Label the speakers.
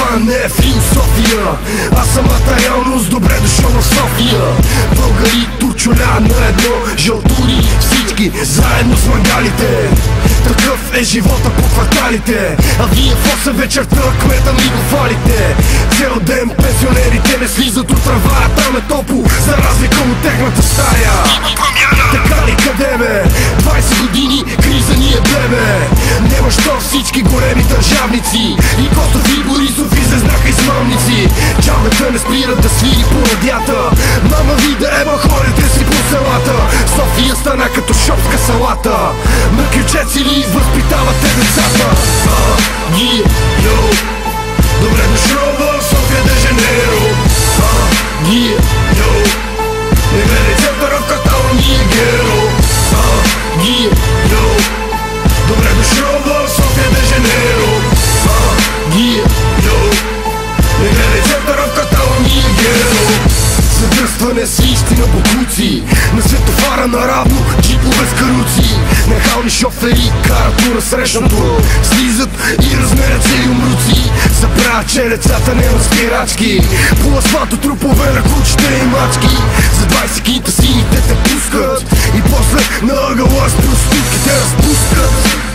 Speaker 1: Това не е философия, а самата реалност. Добре дошъл в София. Българи, турчуля на едно, жълтури всички заедно с мангалите. Такъв е живота по кварталите, а вие в 8 вечерта кмета ми го фалите. Цел ден пенсионерите не слизат от трава, там е топло, за разлика от техната стая. Така ли къде бе? 20 години криза ни е бебе. Нема що всички големи държавници и Костов и Борисов излезнаха измамници. Чалгата не спират да свири по радията. Мама ви да еба хорите си по селата. София стана като шопска салата. На кючеци ли възпитавате децата? Добре дошъл в София де Жанейро. Не гледай центъра в Каталония геро. Добре дошъл в София де Жанейро. Не гледай центъра в Каталония геро. Задръстване с истина бокуци, на светофара наравно джипове с каруци. Нахални шофери карат му насрещното, слизат и размерят се и умруци. Забравят, че децата нема спирачки, по асфалто трупове на кучета и мачки. За 20 кинта сините те пускат и после на ъгъла с проститутките разпускат.